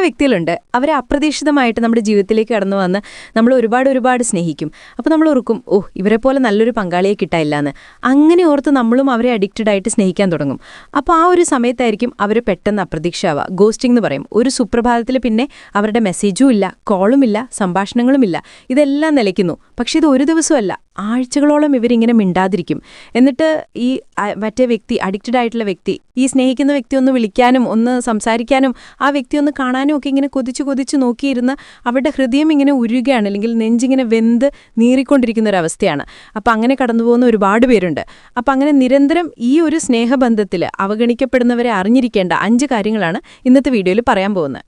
വ്യക്തികളുണ്ട്, അവരെ അപ്രതീക്ഷിതമായിട്ട് നമ്മുടെ ജീവിതത്തിലേക്ക് കടന്നു വന്ന് നമ്മൾ ഒരുപാട് സ്നേഹിക്കും. അപ്പോൾ നമ്മൾ ഓർക്കും, ഓ ഇവരെ പോലെ നല്ലൊരു പങ്കാളിയെ കിട്ടാനില്ല എന്ന്. അങ്ങനെ ഓർത്ത് നമ്മളും അവരെ അഡിക്റ്റഡ് ആയിട്ട് സ്നേഹിക്കാൻ തുടങ്ങും. അപ്പോൾ ആ ഒരു സമയത്തായിരിക്കും അവർ പെട്ടെന്ന് അപ്രതീക്ഷയാവുക. ഗോസ്റ്റിംഗ് എന്ന് പറയും. ഒരു സുപ്രഭാതത്തിൽ പിന്നെ അവരുടെ മെസ്സേജും ഇല്ല, കോളുമില്ല, സംഭാഷണങ്ങളുമില്ല. ഇതെല്ലാം നിലയ്ക്കുന്നു. പക്ഷേ ഇത് ഒരു ദിവസമല്ല, ആഴ്ചകളോളം ഇവരിങ്ങനെ മിണ്ടാതിരിക്കും. എന്നിട്ട് ഈ മറ്റേ വ്യക്തി, അഡിക്റ്റഡ് ആയിട്ടുള്ള വ്യക്തി, ഈ സ്നേഹിക്കുന്ന വ്യക്തി ഒന്ന് വിളിക്കാനും ഒന്ന് സംസാരിക്കാനും ആ വ്യക്തി ഒന്ന് കാണാനും ഒക്കെ ഇങ്ങനെ കൊതിച്ച് നോക്കിയിരുന്ന് അവരുടെ ഹൃദയം ഇങ്ങനെ ഉരുകയാണ്, അല്ലെങ്കിൽ നെഞ്ചിങ്ങനെ വെന്ത് നീറിക്കൊണ്ടിരിക്കുന്ന ഒരവസ്ഥയാണ്. അപ്പം അങ്ങനെ കടന്നുപോകുന്ന ഒരുപാട് പേരുണ്ട്. അപ്പം അങ്ങനെ നിരന്തരം ഈ ഒരു സ്നേഹബന്ധത്തിൽ അവഗണിക്കപ്പെടുന്നവരെ അറിഞ്ഞിരിക്കേണ്ട 5 കാര്യങ്ങളാണ് ഇന്നത്തെ വീഡിയോയിൽ പറയാൻ പോകുന്നത്.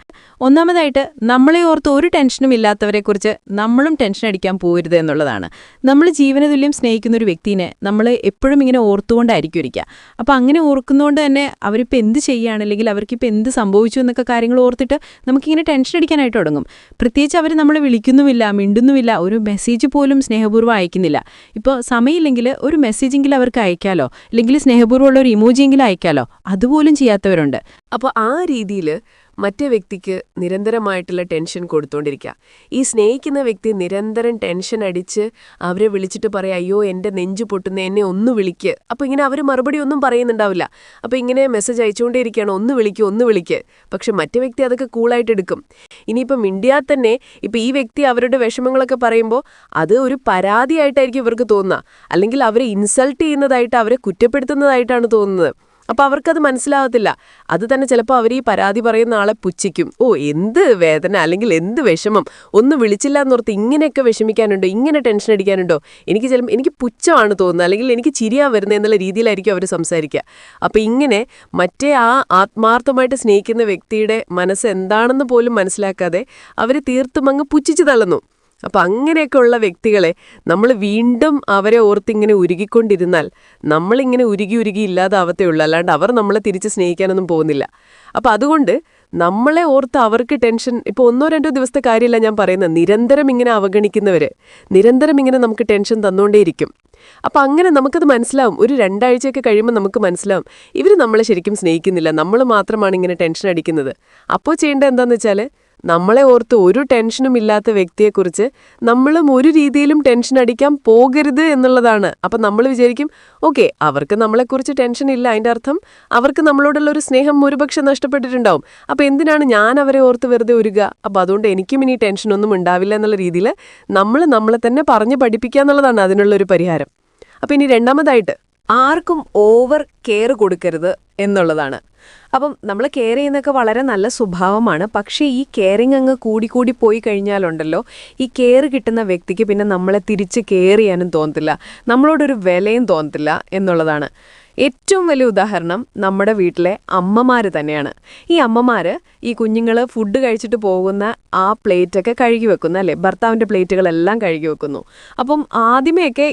ഒന്നാമതായിട്ട്, നമ്മളെ ഓർത്ത് ഒരു ടെൻഷനും ഇല്ലാത്തവരെക്കുറിച്ച് നമ്മളും ടെൻഷൻ അടിക്കാൻ പോകരുത് എന്നുള്ളതാണ്. നമ്മൾ ജീവനതുല്യം സ്നേഹിക്കുന്ന ഒരു വ്യക്തിനെ നമ്മൾ എപ്പോഴും ഇങ്ങനെ ഓർത്തുകൊണ്ടായിരിക്കും ഇരിക്കുക. അപ്പോൾ അങ്ങനെ ഓർക്കുന്നതുകൊണ്ട് തന്നെ അവരിപ്പോൾ എന്ത് ചെയ്യുകയാണ്, അല്ലെങ്കിൽ അവർക്കിപ്പോൾ എന്ത് സംഭവിച്ചു എന്നൊക്കെ കാര്യങ്ങൾ ഓർത്തിട്ട് നമുക്കിങ്ങനെ ടെൻഷൻ അടിക്കാനായിട്ട് തുടങ്ങും. പ്രത്യേകിച്ച് അവർ നമ്മളെ വിളിക്കുന്നുമില്ല, മിണ്ടുന്നുമില്ല, ഒരു മെസ്സേജ് പോലും സ്നേഹപൂർവ്വം അയക്കുന്നില്ല. ഇപ്പോൾ സമയമില്ലെങ്കിൽ ഒരു മെസ്സേജെങ്കിലും അവർക്ക് അയക്കാലോ, അല്ലെങ്കിൽ സ്നേഹപൂർവ്വമുള്ള ഒരു ഇമോജിയെങ്കിലും അയക്കാലോ, അതുപോലും ചെയ്യാത്തവരുണ്ട്. അപ്പോൾ ആ രീതിയിൽ മറ്റേ വ്യക്തിക്ക് നിരന്തരമായിട്ടുള്ള ടെൻഷൻ കൊടുത്തോണ്ടിരിക്കുക. ഈ സ്നേഹിക്കുന്ന വ്യക്തി നിരന്തരം ടെൻഷൻ അടിച്ച് അവരെ വിളിച്ചിട്ട് പറയാം, അയ്യോ എൻ്റെ നെഞ്ചു പൊട്ടുന്ന, എന്നെ ഒന്ന് വിളിക്ക്. അപ്പോൾ ഇങ്ങനെ അവർ മറുപടി ഒന്നും പറയുന്നുണ്ടാവില്ല. അപ്പോൾ ഇങ്ങനെ മെസ്സേജ് അയച്ചുകൊണ്ടേയിരിക്കുകയാണ്, ഒന്ന് വിളിക്ക്. പക്ഷെ മറ്റേ വ്യക്തി അതൊക്കെ കൂളായിട്ട് എടുക്കും. ഇനിയിപ്പോൾ മിണ്ടിയാൽ തന്നെ ഇപ്പോൾ ഈ വ്യക്തി അവരുടെ വിഷമങ്ങളൊക്കെ പറയുമ്പോൾ അത് ഒരു പരാതിയായിട്ടായിരിക്കും ഇവർക്ക് തോന്നുക, അല്ലെങ്കിൽ അവരെ ഇൻസൾട്ട് ചെയ്യുന്നതായിട്ട്, അവരെ കുറ്റപ്പെടുത്തുന്നതായിട്ടാണ് തോന്നുന്നത്. അപ്പോൾ അവർക്കത് മനസ്സിലാവത്തില്ല. അത് തന്നെ ചിലപ്പോൾ അവർ ഈ പരാതി പറയുന്ന ആളെ പുച്ഛിക്കും. ഓ എന്ത് വേദന, അല്ലെങ്കിൽ എന്ത് വിഷമം, ഒന്ന് വിളിച്ചില്ല എന്നോർത്ത് ഇങ്ങനെയൊക്കെ വിഷമിക്കാനുണ്ടോ, ഇങ്ങനെ ടെൻഷൻ അടിക്കാനുണ്ടോ, എനിക്ക് പുച്ഛമാണ് തോന്നുന്നത്, അല്ലെങ്കിൽ എനിക്ക് ചിരിയാ വരുന്നത് എന്നുള്ള രീതിയിലായിരിക്കും അവർ സംസാരിക്കുക. അപ്പോൾ ഇങ്ങനെ മറ്റേ ആ ആത്മാർത്ഥമായിട്ട് സ്നേഹിക്കുന്ന വ്യക്തിയുടെ മനസ്സ് എന്താണെന്ന് പോലും മനസ്സിലാക്കാതെ അവർ തീർത്തും അങ്ങ് പുച്ഛിച്ചു തള്ളുന്നു. അപ്പം അങ്ങനെയൊക്കെ ഉള്ള വ്യക്തികളെ നമ്മൾ വീണ്ടും അവരെ ഓർത്തിങ്ങനെ ഉരുകിക്കൊണ്ടിരുന്നാൽ നമ്മളിങ്ങനെ ഉരുകി ഇല്ലാതാവത്തേ ഉള്ളൂ, അല്ലാണ്ട് അവർ നമ്മളെ തിരിച്ച് സ്നേഹിക്കാനൊന്നും പോകുന്നില്ല. അപ്പം അതുകൊണ്ട് നമ്മളെ ഓർത്ത് അവർക്ക് ടെൻഷൻ, ഇപ്പോൾ 1-2 ദിവസത്തെ കാര്യമല്ല ഞാൻ പറയുന്നത്, നിരന്തരം ഇങ്ങനെ അവഗണിക്കുന്നവർ നിരന്തരം ഇങ്ങനെ നമുക്ക് ടെൻഷൻ തന്നുകൊണ്ടേയിരിക്കും. അപ്പം അങ്ങനെ നമുക്കത് മനസ്സിലാവും. ഒരു 2 ആഴ്ചയൊക്കെ കഴിയുമ്പോൾ നമുക്ക് മനസ്സിലാവും ഇവർ നമ്മളെ ശരിക്കും സ്നേഹിക്കുന്നില്ല, നമ്മൾ മാത്രമാണ് ഇങ്ങനെ ടെൻഷൻ അടിക്കുന്നത്. അപ്പോൾ ചെയ്യേണ്ടത് എന്താണെന്ന് വെച്ചാൽ, നമ്മളെ ഓർത്ത് ഒരു ടെൻഷനും ഇല്ലാത്ത വ്യക്തിയെക്കുറിച്ച് നമ്മളും ഒരു രീതിയിലും ടെൻഷൻ അടിക്കാൻ പോകരുത് എന്നുള്ളതാണ്. അപ്പം നമ്മൾ വിചാരിക്കും, ഓക്കെ അവർക്ക് നമ്മളെക്കുറിച്ച് ടെൻഷൻ ഇല്ല, അതിൻ്റെ അർത്ഥം അവർക്ക് നമ്മളോടുള്ള ഒരു സ്നേഹം ഒരുപക്ഷെ നഷ്ടപ്പെട്ടിട്ടുണ്ടാവും. അപ്പോൾ എന്തിനാണ് ഞാൻ അവരെ ഓർത്ത് വെറുതെ ഉരുക, അപ്പോൾ അതുകൊണ്ട് എനിക്കും ഇനി ടെൻഷനൊന്നും ഉണ്ടാവില്ല എന്നുള്ള രീതിയിൽ നമ്മളെ തന്നെ പറഞ്ഞ് പഠിപ്പിക്കുക എന്നുള്ളതാണ് അതിനുള്ളൊരു പരിഹാരം. അപ്പം ഇനി രണ്ടാമതായിട്ട്, ആർക്കും ഓവർ കെയർ കൊടുക്കരുത് എന്നുള്ളതാണ്. അപ്പം നമ്മൾ കെയർ ചെയ്യുന്നതൊക്കെ വളരെ നല്ല സ്വഭാവമാണ്. പക്ഷേ ഈ കെയറിങ് അങ്ങ് കൂടി പോയി കഴിഞ്ഞാലുണ്ടല്ലോ, ഈ കെയർ കിട്ടുന്ന വ്യക്തിക്ക് പിന്നെ നമ്മളെ തിരിച്ച് കെയർ ചെയ്യാനും തോന്നത്തില്ല, നമ്മളോടൊരു വിലയും തോന്നത്തില്ല എന്നുള്ളതാണ്. ഏറ്റവും വലിയ ഉദാഹരണം നമ്മുടെ വീട്ടിലെ അമ്മമാർ തന്നെയാണ്. ഈ അമ്മമാർ ഈ കുഞ്ഞുങ്ങൾ ഫുഡ് കഴിച്ചിട്ട് പോകുന്ന ആ പ്ലേറ്റൊക്കെ കഴുകി വെക്കുന്നു, അല്ലേ, ഭർത്താവിൻ്റെ പ്ലേറ്റുകളെല്ലാം കഴുകി വെക്കുന്നു. അപ്പം ആദ്യമേയൊക്കെ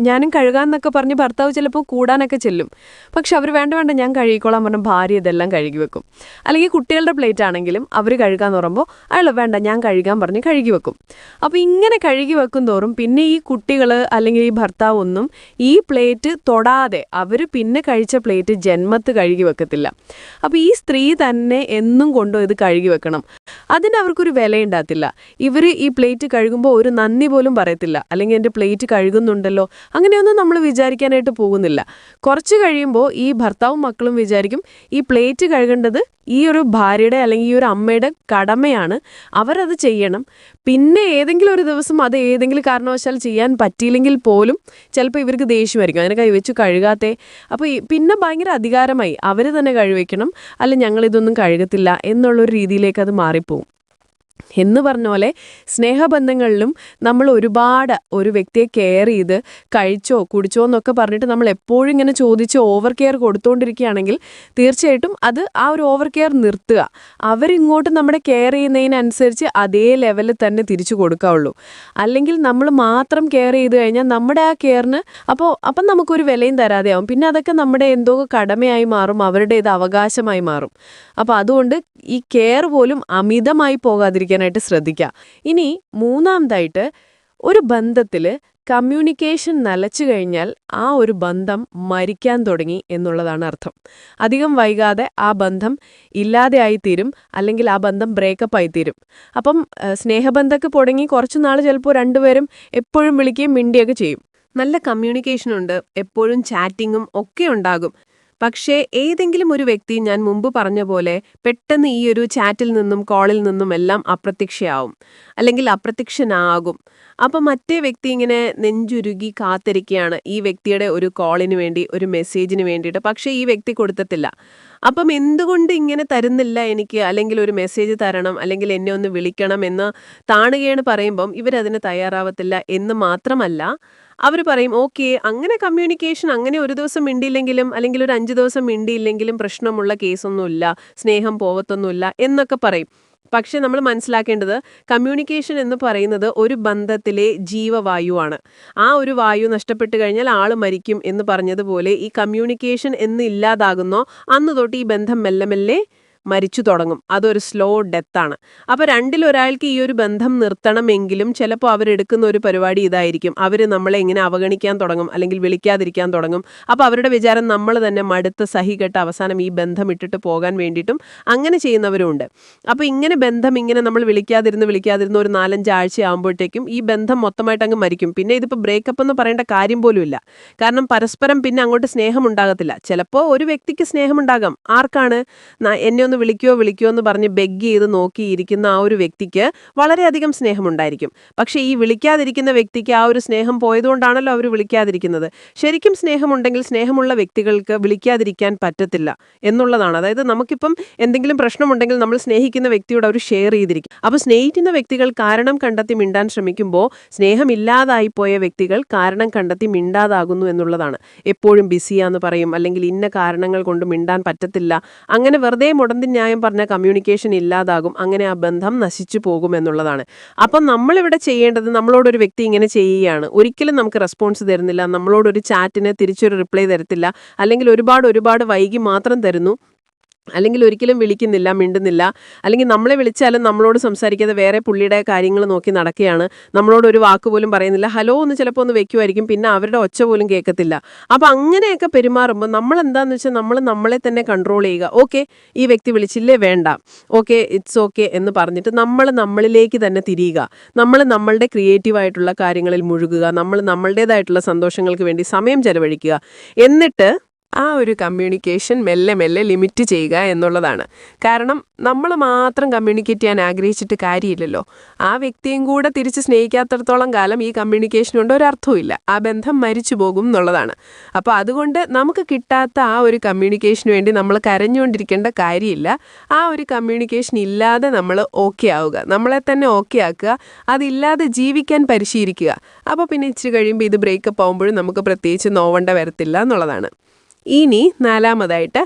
ഞാനും കഴുകാമെന്നൊക്കെ പറഞ്ഞ് ഭർത്താവ് ചിലപ്പോൾ കൂടാനൊക്കെ ചെല്ലും. പക്ഷെ അവർ വേണ്ട ഞാൻ കഴുകിക്കോളാൻ പറഞ്ഞ ഭാര്യ ഇതെല്ലാം കഴുകി വെക്കും. അല്ലെങ്കിൽ കുട്ടികളുടെ പ്ലേറ്റ് ആണെങ്കിലും അവർ കഴുകാന്ന് പറയുമ്പോൾ അയാൾ വേണ്ട ഞാൻ കഴുകാൻ പറഞ്ഞ് കഴുകി വെക്കും. അപ്പോൾ ഇങ്ങനെ കഴുകി വെക്കും തോറും പിന്നെ ഈ കുട്ടികൾ അല്ലെങ്കിൽ ഈ ഭർത്താവ് ഒന്നും ഈ പ്ലേറ്റ് തൊടാതെ അവർ പിന്നെ കഴിച്ച പ്ലേറ്റ് ജന്മത്ത് കഴുകി വെക്കത്തില്ല. അപ്പോൾ ഈ സ്ത്രീ തന്നെ എന്നും കൊണ്ടോ ഇത് കഴുകി വെക്കണം. അതിന് അവർക്കൊരു വിലയുണ്ടാകത്തില്ല. ഇവർ ഈ പ്ലേറ്റ് കഴുകുമ്പോൾ ഒരു നന്ദി പോലും പറയത്തില്ല, അല്ലെങ്കിൽ എൻ്റെ പ്ലേറ്റ് കഴുകുന്നുണ്ടല്ലോ അങ്ങനെയൊന്നും നമ്മൾ വിചാരിക്കാനായിട്ട് പോകുന്നില്ല. കുറച്ച് കഴിയുമ്പോൾ ഈ ഭർത്താവും മക്കളും വിചാരിക്കും ഈ പ്ലേറ്റ് കഴുകേണ്ടത് ഈ ഒരു ഭാര്യയുടെ അല്ലെങ്കിൽ ഈ ഒരു അമ്മയുടെ കടമയാണ്, അവരത് ചെയ്യണം. പിന്നെ ഏതെങ്കിലും ഒരു ദിവസം അത് ഏതെങ്കിലും കാരണവശാൽ ചെയ്യാൻ പറ്റിയില്ലെങ്കിൽ പോലും ചിലപ്പോൾ ഇവർക്ക് ദേഷ്യമായിരിക്കും, അതിനെ കൈവച്ചു കഴുകാത്തേ. അപ്പോൾ പിന്നെ ഭയങ്കര അധികാരമായി അവർ തന്നെ കഴുകിവെക്കണം, അല്ല ഞങ്ങളിതൊന്നും കഴുകത്തില്ല എന്നുള്ളൊരു രീതിയിലേക്ക് അത് മാറിപ്പോവും. എന്ന് പറഞ്ഞ പോലെ സ്നേഹബന്ധങ്ങളിലും നമ്മൾ ഒരുപാട് ഒരു വ്യക്തിയെ കെയർ ചെയ്ത് കഴിച്ചോ കുടിച്ചോ എന്നൊക്കെ പറഞ്ഞിട്ട് നമ്മൾ എപ്പോഴും ഇങ്ങനെ ചോദിച്ച് ഓവർ കെയർ കൊടുത്തുകൊണ്ടിരിക്കുകയാണെങ്കിൽ തീർച്ചയായിട്ടും അത് ആ ഒരു ഓവർ കെയർ നിർത്തുക. അവരിങ്ങോട്ട് നമ്മുടെ കെയർ ചെയ്യുന്നതിനനുസരിച്ച് അതേ ലെവലിൽ തന്നെ തിരിച്ചു കൊടുക്കാവുള്ളൂ. അല്ലെങ്കിൽ നമ്മൾ മാത്രം കെയർ ചെയ്ത് കഴിഞ്ഞാൽ നമ്മുടെ ആ കെയറിന് അപ്പം നമുക്കൊരു വിലയും തരാതെയാവും. പിന്നെ അതൊക്കെ നമ്മുടെ എന്തോ കടമയായി മാറും, അവരുടെ ഇത് അവകാശമായി മാറും. അപ്പോൾ അതുകൊണ്ട് ഈ കെയർ പോലും അമിതമായി പോകാതിരിക്കാനായിട്ട് ശ്രദ്ധിക്കുക. ഇനി മൂന്നാമതായിട്ട്, ഒരു ബന്ധത്തിൽ കമ്മ്യൂണിക്കേഷൻ നിലച്ചു കഴിഞ്ഞാൽ ആ ഒരു ബന്ധം മരിക്കാൻ തുടങ്ങി എന്നുള്ളതാണ് അർത്ഥം. അധികം വൈകാതെ ആ ബന്ധം ഇല്ലാതെയായിത്തീരും, അല്ലെങ്കിൽ ആ ബന്ധം ബ്രേക്കപ്പ് ആയിത്തീരും. അപ്പം സ്നേഹബന്ധമൊക്കെ തുടങ്ങി കുറച്ചു നാൾ ചിലപ്പോൾ രണ്ടുപേരും എപ്പോഴും വിളിക്കുകയും മിണ്ടിയൊക്കെ ചെയ്യും. നല്ല കമ്മ്യൂണിക്കേഷൻ ഉണ്ട്, എപ്പോഴും ചാറ്റിങ്ങും ഒക്കെ ഉണ്ടാകും. പക്ഷേ ഏതെങ്കിലും ഒരു വ്യക്തി, ഞാൻ മുമ്പ് പറഞ്ഞ പോലെ, പെട്ടെന്ന് ഈ ഒരു ചാറ്റിൽ നിന്നും കോളിൽ നിന്നും എല്ലാം അപ്രത്യക്ഷയാവും, അല്ലെങ്കിൽ അപ്രത്യക്ഷനാകും. അപ്പം മറ്റേ വ്യക്തി ഇങ്ങനെ നെഞ്ചുരുകി കാത്തിരിക്കുകയാണ് ഈ വ്യക്തിയുടെ ഒരു കോളിന് വേണ്ടി, ഒരു മെസ്സേജിന് വേണ്ടിയിട്ട്. പക്ഷേ ഈ വ്യക്തി കൊടുത്തിട്ടില്ല. അപ്പം എന്തുകൊണ്ട് ഇങ്ങനെ തരുന്നില്ല എനിക്ക്, അല്ലെങ്കിൽ ഒരു മെസ്സേജ് തരണം, അല്ലെങ്കിൽ എന്നെ ഒന്ന് വിളിക്കണം എന്ന് താണുകയാണ് പറയുമ്പം ഇവരതിന് തയ്യാറാവത്തില്ല. എന്ന് മാത്രമല്ല, അവർ പറയും ഓക്കെ, അങ്ങനെ കമ്മ്യൂണിക്കേഷൻ, അങ്ങനെ ഒരു ദിവസം മിണ്ടിയില്ലെങ്കിലും അല്ലെങ്കിൽ ഒരു 5 ദിവസം മിണ്ടിയില്ലെങ്കിലും പ്രശ്നമുള്ള കേസൊന്നുമില്ല, സ്നേഹം പോവത്തൊന്നുമില്ല എന്നൊക്കെ പറയും. പക്ഷെ നമ്മൾ മനസ്സിലാക്കേണ്ടത്, കമ്മ്യൂണിക്കേഷൻ എന്ന് പറയുന്നത് ഒരു ബന്ധത്തിലെ ജീവവായുവാണ്. ആ ഒരു വായു നഷ്ടപ്പെട്ടു കഴിഞ്ഞാൽ ആള് മരിക്കും എന്ന് പറഞ്ഞതുപോലെ, ഈ കമ്മ്യൂണിക്കേഷൻ എന്ന് ഇല്ലാതാകുന്നോ അന്ന് തൊട്ട് ഈ ബന്ധം മെല്ലെ മെല്ലെ മരിച്ചു തുടങ്ങും. അതൊരു സ്ലോ ഡെത്താണ്. അപ്പോൾ രണ്ടിലൊരാൾക്ക് ഈ ഒരു ബന്ധം നിർത്തണമെങ്കിലും ചിലപ്പോൾ അവരെടുക്കുന്ന ഒരു പരിപാടി ഇതായിരിക്കും. അവർ നമ്മളെ ഇങ്ങനെ അവഗണിക്കാൻ തുടങ്ങും, അല്ലെങ്കിൽ വിളിക്കാതിരിക്കാൻ തുടങ്ങും. അപ്പോൾ അവരുടെ വിചാരം നമ്മൾ തന്നെ മടുത്ത് സഹികെട്ട് അവസാനം ഈ ബന്ധം ഇട്ടിട്ട് പോകാൻ വേണ്ടിയിട്ടും അങ്ങനെ ചെയ്യുന്നവരുമുണ്ട്. അപ്പോൾ ഇങ്ങനെ ബന്ധം ഇങ്ങനെ നമ്മൾ വിളിക്കാതിരുന്ന് ഒരു 4-5 ആഴ്ച ആകുമ്പോഴത്തേക്കും ഈ ബന്ധം മൊത്തമായിട്ട് അങ്ങ് മരിക്കും. പിന്നെ ഇതിപ്പോൾ ബ്രേക്കപ്പ് എന്ന് പറയേണ്ട കാര്യം പോലുമില്ല. കാരണം പരസ്പരം പിന്നെ അങ്ങോട്ട് സ്നേഹം ഉണ്ടാകത്തില്ല. ചിലപ്പോൾ ഒരു വ്യക്തിക്ക് സ്നേഹമുണ്ടാകാം. ആർക്കാണ്? എന്നെ ഒന്ന് വിളിക്കോ എന്ന് പറഞ്ഞ് ബെഗ് ചെയ്ത് നോക്കിയിരിക്കുന്ന ആ ഒരു വ്യക്തിക്ക് വളരെയധികം സ്നേഹമുണ്ടായിരിക്കും. പക്ഷേ ഈ വിളിക്കാതിരിക്കുന്ന വ്യക്തിക്ക് ആ ഒരു സ്നേഹം പോയതുകൊണ്ടാണല്ലോ അവർ വിളിക്കാതിരിക്കുന്നത്. ശരിക്കും സ്നേഹമുണ്ടെങ്കിൽ സ്നേഹമുള്ള വ്യക്തികൾക്ക് വിളിക്കാതിരിക്കാൻ പറ്റത്തില്ല എന്നുള്ളതാണ്. അതായത് നമുക്കിപ്പം എന്തെങ്കിലും പ്രശ്നമുണ്ടെങ്കിൽ നമ്മൾ സ്നേഹിക്കുന്ന വ്യക്തിയോട് അവർ ഷെയർ ചെയ്തിരിക്കും. അപ്പോൾ സ്നേഹിക്കുന്ന വ്യക്തികൾ കാരണം കണ്ടെത്തി മിണ്ടാൻ ശ്രമിക്കുമ്പോൾ, സ്നേഹമില്ലാതായിപ്പോയ വ്യക്തികൾ കാരണം കണ്ടെത്തി മിണ്ടാതാകുന്നു എന്നുള്ളതാണ്. എപ്പോഴും ബിസിയാന്ന് പറയും, അല്ലെങ്കിൽ ഇന്ന കാരണങ്ങൾ കൊണ്ട് മിണ്ടാൻ പറ്റത്തില്ല. അങ്ങനെ വെറുതെ മുടന്തി ന്യായം പറഞ്ഞ കമ്മ്യൂണിക്കേഷൻ ഇല്ലാതാകും. അങ്ങനെ ആ ബന്ധം നശിച്ചു പോകും എന്നുള്ളതാണ്. അപ്പം നമ്മളിവിടെ ചെയ്യേണ്ടത്, നമ്മളോടൊരു വ്യക്തി ഇങ്ങനെ ചെയ്യുകയാണ്, ഒരിക്കലും നമുക്ക് റെസ്പോൺസ് തരുന്നില്ല, നമ്മളോടൊരു ചാറ്റിന് തിരിച്ചൊരു റിപ്ലൈ തരത്തില്ല, അല്ലെങ്കിൽ ഒരുപാട് വൈകി മാത്രം തരുന്നു, അല്ലെങ്കിൽ ഒരിക്കലും വിളിക്കുന്നില്ല, മിണ്ടുന്നില്ല, അല്ലെങ്കിൽ നമ്മളെ വിളിച്ചാലും നമ്മളോട് സംസാരിക്കാതെ വേറെ പുള്ളിയുടെ കാര്യങ്ങൾ നോക്കി നടക്കുകയാണ്, നമ്മളോട് ഒരു വാക്ക് പോലും പറയുന്നില്ല, ഹലോ എന്ന് ചിലപ്പോൾ ഒന്ന് വെക്കുമായിരിക്കും, പിന്നെ അവരുടെ ഒച്ച പോലും കേൾക്കത്തില്ല. അപ്പോൾ അങ്ങനെയൊക്കെ പെരുമാറുമ്പോൾ നമ്മൾ എന്താണെന്ന് വെച്ചാൽ നമ്മൾ നമ്മളെ തന്നെ കൺട്രോൾ ചെയ്യുക. ഓക്കെ, ഈ വ്യക്തി വിളിച്ചില്ലേ, വേണ്ട, ഓക്കെ, ഇറ്റ്സ് ഓക്കെ എന്ന് പറഞ്ഞിട്ട് നമ്മൾ നമ്മളിലേക്ക് തന്നെ തിരിയുക. നമ്മൾ നമ്മളുടെ ക്രിയേറ്റീവായിട്ടുള്ള കാര്യങ്ങളിൽ മുഴുകുക. നമ്മൾ നമ്മളുടേതായിട്ടുള്ള സന്തോഷങ്ങൾക്ക് വേണ്ടി സമയം ചെലവഴിക്കുക. എന്നിട്ട് ആ ഒരു കമ്മ്യൂണിക്കേഷൻ മെല്ലെ മെല്ലെ ലിമിറ്റ് ചെയ്യുക എന്നുള്ളതാണ്. കാരണം നമ്മൾ മാത്രം കമ്മ്യൂണിക്കേറ്റ് ചെയ്യാൻ ആഗ്രഹിച്ചിട്ട് കാര്യമില്ലല്ലോ. ആ വ്യക്തിയും കൂടെ തിരിച്ച് സ്നേഹിക്കാത്തടത്തോളം കാലം ഈ കമ്മ്യൂണിക്കേഷൻ കൊണ്ട് ഒരർത്ഥവുമില്ല. ആ ബന്ധം മരിച്ചു പോകും എന്നുള്ളതാണ്. അപ്പോൾ അതുകൊണ്ട് നമുക്ക് കിട്ടാത്ത ആ ഒരു കമ്മ്യൂണിക്കേഷന് വേണ്ടി നമ്മൾ കരഞ്ഞുകൊണ്ടിരിക്കേണ്ട കാര്യമില്ല. ആ ഒരു കമ്മ്യൂണിക്കേഷൻ ഇല്ലാതെ നമ്മൾ ഓക്കെ ആവുക, നമ്മളെ തന്നെ ഓക്കെ ആക്കുക, അതില്ലാതെ ജീവിക്കാൻ പരിശീലിക്കുക. അപ്പോൾ പിന്നെ ഇച്ചിരി കഴിയുമ്പോൾ ഇത് ബ്രേക്കപ്പ് ആകുമ്പോഴും നമുക്ക് പ്രത്യേകിച്ച് നോവണ്ട വരത്തില്ല എന്നുള്ളതാണ്. ഇനി 4-മതായിട്ട്,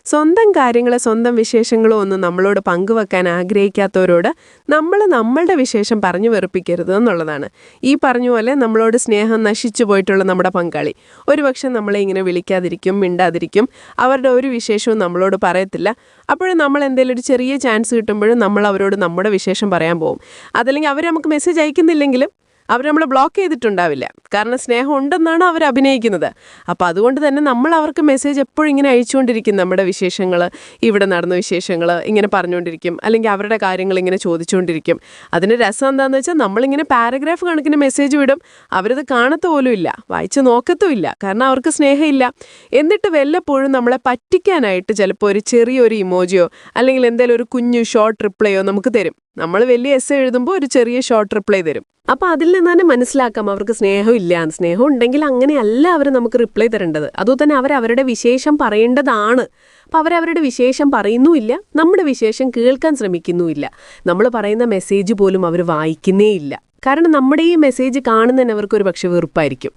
സ്വന്തം കാര്യങ്ങളോ സ്വന്തം വിശേഷങ്ങളോ ഒന്നും നമ്മളോട് പങ്കുവെക്കാൻ ആഗ്രഹിക്കാത്തവരോട് നമ്മൾ നമ്മളുടെ വിശേഷം പറഞ്ഞു വെറുപ്പിക്കരുത് എന്നുള്ളതാണ്. ഈ പറഞ്ഞ പോലെ നമ്മളോട് സ്നേഹം നശിച്ചു പോയിട്ടുള്ള നമ്മുടെ പങ്കാളി ഒരുപക്ഷെ നമ്മളെ ഇങ്ങനെ വിളിക്കാതിരിക്കും, മിണ്ടാതിരിക്കും, അവരുടെ ഒരു വിശേഷവും നമ്മളോട് പറയത്തില്ല. അപ്പോഴും നമ്മൾ എന്തെങ്കിലും ഒരു ചെറിയ ചാൻസ് കിട്ടുമ്പോഴും നമ്മൾ അവരോട് നമ്മുടെ വിശേഷം പറയാൻ പോകും. അതല്ലെങ്കിൽ അവർ നമുക്ക് മെസ്സേജ് അയക്കുന്നില്ലെങ്കിലും അവർ നമ്മളെ ബ്ലോക്ക് ചെയ്തിട്ടുണ്ടാവില്ല. കാരണം സ്നേഹം ഉണ്ടെന്നാണ് അവർ അഭിനയിക്കുന്നത്. അപ്പോൾ അതുകൊണ്ട് തന്നെ നമ്മൾ അവർക്ക് മെസ്സേജ് എപ്പോഴും ഇങ്ങനെ അയച്ചുകൊണ്ടിരിക്കും. നമ്മുടെ വിശേഷങ്ങൾ, ഇവിടെ നടന്ന വിശേഷങ്ങൾ ഇങ്ങനെ പറഞ്ഞുകൊണ്ടിരിക്കും, അല്ലെങ്കിൽ അവരുടെ കാര്യങ്ങൾ ഇങ്ങനെ ചോദിച്ചുകൊണ്ടിരിക്കും. അതിൻ്റെ രസം എന്താണെന്ന് വെച്ചാൽ നമ്മളിങ്ങനെ പാരഗ്രാഫ് കണക്കിന് മെസ്സേജ് വിടും, അവരത് കാണത്ത പോലും ഇല്ല, വായിച്ച് നോക്കത്തുമില്ല, കാരണം അവർക്ക് സ്നേഹമില്ല. എന്നിട്ട് വല്ലപ്പോഴും നമ്മളെ പറ്റിക്കാനായിട്ട് ചിലപ്പോൾ ഒരു ചെറിയൊരു ഇമോജിയോ അല്ലെങ്കിൽ എന്തെങ്കിലും ഒരു കുഞ്ഞു ഷോർട്ട് റിപ്ലൈയോ നമുക്ക് തരും. നമ്മൾ വലിയ എസ്സേ എഴുതുമ്പോൾ ഒരു ചെറിയ ഷോർട്ട് റിപ്ലൈ തരും. അപ്പോൾ അതിൽ നിന്ന് തന്നെ മനസ്സിലാക്കാം അവർക്ക് സ്നേഹമില്ല. സ്നേഹം ഉണ്ടെങ്കിൽ അങ്ങനെയല്ല അവർ നമുക്ക് റിപ്ലൈ തരേണ്ടത്. അതുതന്നെ അവരവരുടെ വിശേഷം പറയേണ്ടതാണ്. അപ്പോൾ അവരവരുടെ വിശേഷം പറയുന്നുമില്ല, നമ്മുടെ വിശേഷം കേൾക്കാൻ ശ്രമിക്കുന്നുമില്ല. നമ്മൾ പറയുന്ന മെസ്സേജ് പോലും അവർ വായിക്കുന്നേ ഇല്ല. കാരണം നമ്മുടെ ഈ മെസ്സേജ് കാണുന്നതിന് അവർക്ക് ഒരു പക്ഷേ വെറുപ്പായിരിക്കും.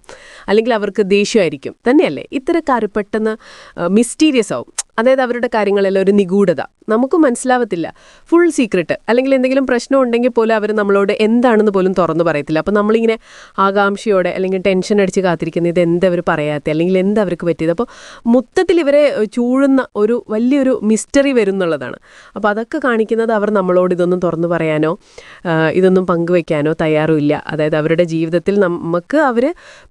അല്ലെങ്കിൽ അവർക്ക് ദേഷ്യമായിരിക്കും തന്നെയല്ലേ. ഇത്തരക്കാർ പെട്ടെന്ന് മിസ്റ്റീരിയസ് ആവും. അതായത് അവരുടെ കാര്യങ്ങളെല്ലാം ഒരു നിഗൂഢത, നമുക്ക് മനസ്സിലാവത്തില്ല, ഫുൾ സീക്രട്ട്. അല്ലെങ്കിൽ എന്തെങ്കിലും പ്രശ്നം ഉണ്ടെങ്കിൽ പോലും അവർ നമ്മളോട് എന്താണെന്ന് പോലും തുറന്നു പറയത്തില്ല. അപ്പോൾ നമ്മളിങ്ങനെ ആകാംക്ഷയോടെ അല്ലെങ്കിൽ ടെൻഷൻ അടിച്ച് കാത്തിരിക്കുന്നത് ഇത് എന്തവർ പറയാത്ത, അല്ലെങ്കിൽ എന്താ അവർക്ക് പറ്റിയത്. അപ്പോൾ മൊത്തത്തിൽ ഇവരെ ചൂഴുന്ന ഒരു വലിയൊരു മിസ്റ്ററി വരും എന്നുള്ളതാണ്. അപ്പോൾ അതൊക്കെ കാണിക്കുന്നത് അവർ നമ്മളോട് ഇതൊന്നും തുറന്നു പറയാനോ ഇതൊന്നും പങ്കുവെക്കാനോ തയ്യാറുമില്ല. അതായത് അവരുടെ ജീവിതത്തിൽ നമുക്ക് അവർ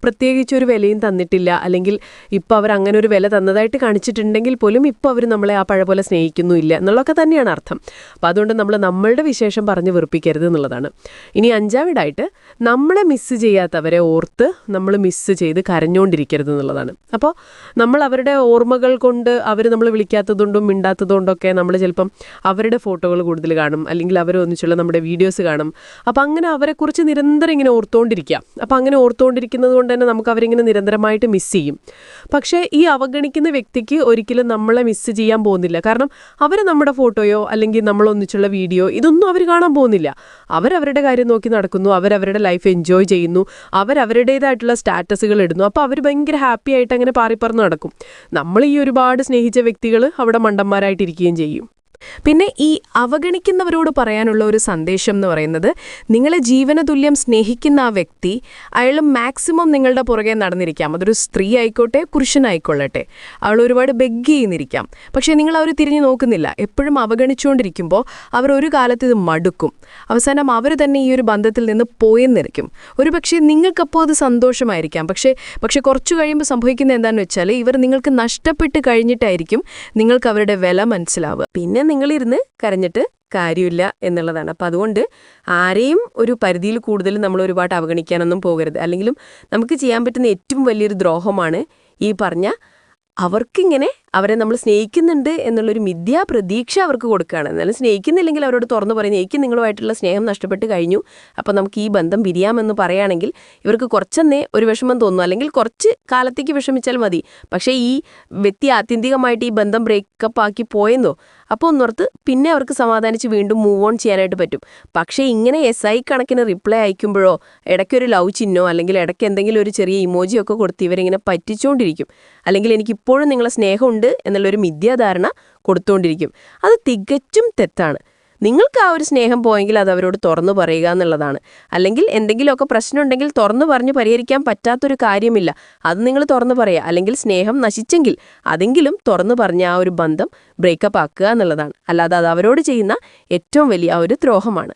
പ്രത്യേകിച്ചൊരു വിലയും തന്നിട്ടില്ല, അല്ലെങ്കിൽ ഇപ്പോൾ അവർ അങ്ങനെ ഒരു വില തന്നതായിട്ട് കാണിച്ചിട്ടുണ്ടെങ്കിൽ പോലും ഇപ്പോൾ അവർ നമ്മളെ ആ പഴ പോലെ സ്നേഹിക്കുന്നുമില്ല എന്നുള്ളതൊക്കെ തന്നെയാണ് അർത്ഥം. അപ്പോൾ അതുകൊണ്ട് നമ്മൾ നമ്മളുടെ വിശേഷം പറഞ്ഞ് വെറുപ്പിക്കരുത് എന്നുള്ളതാണ്. ഇനി 5ാമതായിട്ട്, നമ്മളെ മിസ്സ് ചെയ്യാത്തവരെ ഓർത്ത് നമ്മൾ മിസ്സ് ചെയ്ത് കരഞ്ഞുകൊണ്ടിരിക്കരുത് എന്നുള്ളതാണ്. അപ്പോൾ നമ്മൾ അവരുടെ ഓർമ്മകൾ കൊണ്ട് അവർ നമ്മൾ വിളിക്കാത്തതുകൊണ്ടും മിണ്ടാത്തതുകൊണ്ടൊക്കെ നമ്മൾ ചിലപ്പം അവരുടെ ഫോട്ടോകൾ കൂടുതൽ കാണും, അല്ലെങ്കിൽ അവർ ഒന്നിച്ചുള്ള നമ്മുടെ വീഡിയോസ് കാണും. അപ്പോൾ അങ്ങനെ അവരെക്കുറിച്ച് നിരന്തരം ഇങ്ങനെ ഓർത്തുകൊണ്ടിരിക്കുക. അപ്പോൾ അങ്ങനെ ഓർത്തുകൊണ്ടിരിക്കുന്നത് കൊണ്ട് തന്നെ നമുക്ക് അവരിങ്ങനെ നിരന്തരമായിട്ട് മിസ് ചെയ്യും. പക്ഷേ ഈ അവഗണിക്കുന്ന വ്യക്തിക്ക് ഒരിക്കലും നമ്മളെ മിസ് ചെയ്യാൻ പോകുന്നില്ല. കാരണം അവർ നമ്മുടെ ഫോട്ടോയോ അല്ലെങ്കിൽ നമ്മളൊന്നിച്ചുള്ള വീഡിയോ ഇതൊന്നും അവർ കാണാൻ പോകുന്നില്ല. അവരവരുടെ കാര്യം നോക്കി നടക്കുന്നു, അവരവരുടെ ലൈഫ് എൻജോയ് ചെയ്യുന്നു, അവരവരുടേതായിട്ടുള്ള സ്റ്റാറ്റസുകൾ ഇടുന്നു. അപ്പോൾ അവർ ഭയങ്കര ഹാപ്പി ആയിട്ട് അങ്ങനെ പാറിപ്പറന്ന് നടക്കും. നമ്മൾ ഈ ഒരുപാട് സ്നേഹിച്ച വ്യക്തികൾ അവിടെ മണ്ടന്മാരായിട്ടിരിക്കുകയും ചെയ്യും. പിന്നെ ഈ അവഗണിക്കുന്നവരോട് പറയാനുള്ള ഒരു സന്ദേശം എന്ന് പറയുന്നത്, നിങ്ങളെ ജീവനതുല്യം സ്നേഹിക്കുന്ന ആ വ്യക്തി അയാൾ മാക്സിമം നിങ്ങളുടെ പുറകെ നടന്നിരിക്കാം. അതൊരു സ്ത്രീ ആയിക്കോട്ടെ പുരുഷനായിക്കൊള്ളട്ടെ, അവൾ ഒരുപാട് ബെഗ് ചെയ്യുന്നിരിക്കാം. പക്ഷേ നിങ്ങൾ അവർ തിരിഞ്ഞു നോക്കുന്നില്ല. എപ്പോഴും അവഗണിച്ചുകൊണ്ടിരിക്കുമ്പോൾ അവർ ഒരു കാലത്ത് ഇത് മടുക്കും. അവസാനം അവർ തന്നെ ഈ ഒരു ബന്ധത്തിൽ നിന്ന് പോയെന്നിരിക്കും. ഒരു പക്ഷേ നിങ്ങൾക്കപ്പോൾ അത് സന്തോഷമായിരിക്കാം. പക്ഷേ കുറച്ചു കഴിയുമ്പോൾ സംഭവിക്കുന്നത് എന്താണെന്ന് വെച്ചാൽ, ഇവർ നിങ്ങൾക്ക് നഷ്ടപ്പെട്ട് കഴിഞ്ഞിട്ടായിരിക്കും നിങ്ങൾക്ക് അവരുടെ വില മനസ്സിലാവുക. പിന്നെ നിങ്ങളിരുന്ന് കരഞ്ഞിട്ട് കാര്യമില്ല എന്നുള്ളതാണ്. അപ്പം അതുകൊണ്ട് ആരെയും ഒരു പരിധിയിൽ കൂടുതൽ നമ്മൾ ഒരുപാട് അവഗണിക്കാനൊന്നും പോകരുത്. അല്ലെങ്കിലും നമുക്ക് ചെയ്യാൻ പറ്റുന്ന ഏറ്റവും വലിയൊരു ദ്രോഹമാണ് ഈ പറഞ്ഞ അവർക്കിങ്ങനെ അവരെ നമ്മൾ സ്നേഹിക്കുന്നുണ്ട് എന്നുള്ളൊരു മിഥ്യാപ്രതീക്ഷ അവർക്ക് കൊടുക്കുകയാണ്. എന്നാലും സ്നേഹിക്കുന്നില്ലെങ്കിൽ അവരോട് തുറന്നു പറയുന്നത്, എനിക്ക് നിങ്ങളുമായിട്ടുള്ള സ്നേഹം നഷ്ടപ്പെട്ട് കഴിഞ്ഞു, അപ്പോൾ നമുക്ക് ഈ ബന്ധം പിരിയാമെന്ന് പറയുകയാണെങ്കിൽ ഇവർക്ക് കുറച്ചെന്നേ ഒരു വിഷമം തോന്നും, അല്ലെങ്കിൽ കുറച്ച് കാലത്തേക്ക് വിഷമിച്ചാൽ മതി. പക്ഷേ ഈ വ്യക്തി ആത്യന്തികമായിട്ട് ഈ ബന്ധം ബ്രേക്കപ്പ് ആക്കി പോയെന്നോ, അപ്പോൾ ഒന്നോർത്ത് പിന്നെ അവർക്ക് സമാധാനിച്ച് വീണ്ടും മൂവ് ഓൺ ചെയ്യാനായിട്ട് പറ്റും. പക്ഷേ ഇങ്ങനെ SI കണക്കിന് റിപ്ലൈ അയക്കുമ്പോഴോ ഇടയ്ക്കൊരു ലവ് ചിഹ്നോ അല്ലെങ്കിൽ ഇടയ്ക്ക് എന്തെങ്കിലും ഒരു ചെറിയ ഇമോജിയൊക്കെ കൊടുത്ത് ഇവരിങ്ങനെ പറ്റിച്ചുകൊണ്ടിരിക്കും. അല്ലെങ്കിൽ എനിക്കിപ്പോഴും നിങ്ങളെ സ്നേഹമുണ്ട് എന്നുള്ളൊരു മിഥ്യാധാരണ കൊടുത്തുകൊണ്ടിരിക്കും. അത് തികച്ചും തെറ്റാണ്. നിങ്ങൾക്ക് ആ ഒരു സ്നേഹം പോയെങ്കിൽ അത് അവരോട് തുറന്നു പറയുക എന്നുള്ളതാണ്. അല്ലെങ്കിൽ എന്തെങ്കിലുമൊക്കെ പ്രശ്നം ഉണ്ടെങ്കിൽ തുറന്നു പറഞ്ഞ് പരിഹരിക്കാൻ പറ്റാത്തൊരു കാര്യമില്ല, അത് നിങ്ങൾ തുറന്നു പറയുക. അല്ലെങ്കിൽ സ്നേഹം നശിച്ചെങ്കിൽ അതെങ്കിലും തുറന്നു പറഞ്ഞ് ആ ഒരു ബന്ധം ബ്രേക്കപ്പ് ആക്കുക എന്നുള്ളതാണ്. അല്ലാതെ അത് അവരോട് ചെയ്യുന്ന ഏറ്റവും വലിയ ഒരു ദ്രോഹമാണ്.